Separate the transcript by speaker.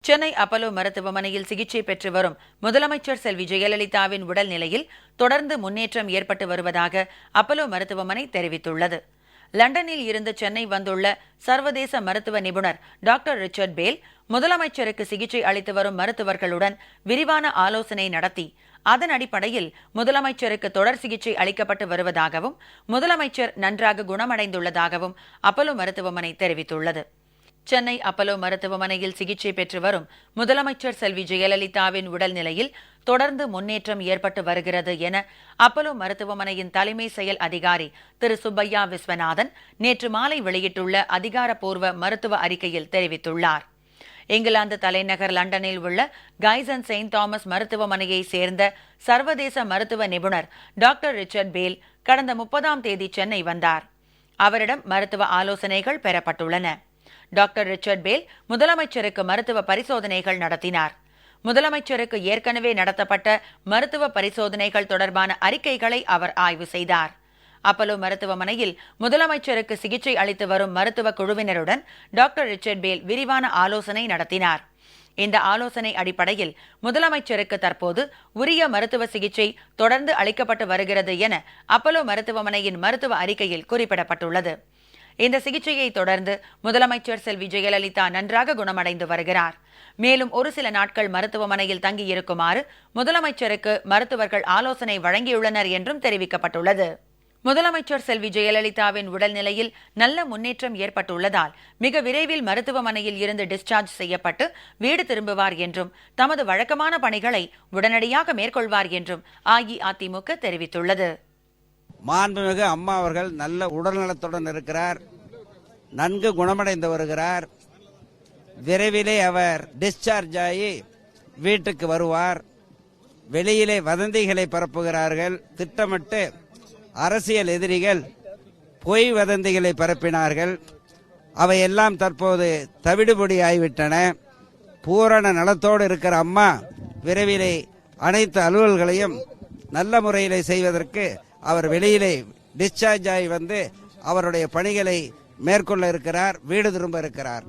Speaker 1: Chennai Apollo மருத்துவமனையில் சிகிச்சை பெற்று வரும் முதலமைச்சர் செல்வி ஜெயலலிதாவின் உடல்நிலையில் தொடர்ந்து முன்னேற்றம் ஏற்பட்டு வருவதாக அப்பல்லோ மருத்துவமனை தெரிவித்துள்ளது. லண்டனில் இருந்து சென்னை வந்துள்ள சர்வதேச மருத்துவ நிபுணர் டாக்டர் ரிச்சர்ட் பேல் முதலமைச்சருக்கு சிகிச்சை அளித்து வரும் மருத்துவர்களுடன் விரிவான ஆலோசனை நடத்தி அதன் அடிப்படையில் முதலமைச்சருக்கு தொடர் சிகிச்சை அளிக்கப்பட்டு வருவதாகவும் முதலமைச்சர் நன்றாக குணமடைந்துள்ளதாகவும் அப்பல்லோ மருத்துவமனை தெரிவித்துள்ளது. சென்னை அப்பல்லோ மருத்துவமனையில் சிகிச்சை பெற்று வரும் முதலமைச்சர் செல்வி ஜெயலலிதாவின் உடல்நிலையில் தொடர்ந்து முன்னேற்றம் ஏற்பட்டு வருகிறது என அப்பல்லோ மருத்துவமனையின் தலைமை செயல் அதிகாரி திரு சுப்பையா விஸ்வநாதன் நேற்று மாலை வெளியிட்டுள்ள அதிகாரப்பூர்வ மருத்துவ அறிக்கையில் தெரிவித்துள்ளார். இங்கிலாந்து தலைநகர் லண்டனில் உள்ள கைஸ் அண்ட் செயின்ட் தாமஸ் மருத்துவமனையை சேர்ந்த சர்வதேச மருத்துவ நிபுணர் டாக்டர் ரிச்சர்ட் பேல் கடந்த 30ஆம் தேதி சென்னை வந்தார். அவரிடம் மருத்துவ ஆலோசனைகள் பெறப்பட்டுள்ளன. டாக்டர் ரிச்சர்ட் பேல் முதலமைச்சருக்கு மருத்துவ பரிசோதனைகள் நடத்தினார். முதலமைச்சருக்கு ஏற்கனவே நடத்தப்பட்ட மருத்துவ பரிசோதனைகள் தொடர்பான அறிக்கைகளை அவர் ஆய்வு செய்தார். அப்பல்லோ மருத்துவமனையில் முதலமைச்சருக்கு சிகிச்சை அளித்து வரும் மருத்துவ குழுவினருடன் டாக்டர் ரிச்சர்ட் பேல் விரிவான ஆலோசனை நடத்தினார். இந்த ஆலோசனை அடிப்படையில் முதலமைச்சருக்கு தற்போது உரிய மருத்துவ சிகிச்சை தொடர்ந்து அளிக்கப்பட்டு வருகிறது என அப்பல்லோ மருத்துவமனையின் மருத்துவ அறிக்கையில் குறிப்பிடப்பட்டுள்ளது. இந்த சிகிச்சையை தொடர்ந்து முதலமைச்சர் செல்வி ஜெயலலிதா நன்றாக குணமடைந்து வருகிறார். மேலும் ஒரு சில நாட்கள் மருத்துவமனையில் தங்கியிருக்குமாறு முதலமைச்சருக்கு மருத்துவர்கள் ஆலோசனை வழங்கியுள்ளனர் என்றும் தெரிவிக்கப்பட்டுள்ளது. முதலமைச்சர் செல்வி ஜெயலலிதாவின் உடல்நிலையில் நல்ல முன்னேற்றம் ஏற்பட்டுள்ளதால் மிக விரைவில் மருத்துவமனையில் இருந்து டிஸ்சார்ஜ் செய்யப்பட்டு வீடு திரும்புவார் என்றும் தமது வழக்கமான பணிகளை உடனடியாக மேற்கொள்வார் என்றும் அஇஅதிமுக தெரிவித்துள்ளது.
Speaker 2: மாண்புமிகு அம்மா அவர்கள் நல்ல உடல்நலத்துடன் இருக்கிறார், நன்கு குணமடைந்து வருகிறார். விரைவிலே அவர் டிஸ்சார்ஜ் ஆகி வீட்டுக்கு வருவார். வெளியிலே வதந்திகளை பரப்புகிறார்கள். திட்டமிட்டு அரசியல் எதிரிகள் பொய் வதந்திகளை பரப்பினார்கள். அவையெல்லாம் தற்போது தவிடுபொடி ஆகிவிட்டன. பூரண நலத்தோடு இருக்கிற அம்மா விரைவிலே அனைத்து அலுவல்களையும் நல்ல முறையிலே செய்வதற்கு அவர் வெளியிலே டிஸ்சார்ஜ் ஆகி வந்து அவருடைய பணிகளை மேற்கொள்ள இருக்கிறார், வீடு திரும்ப இருக்கிறார்.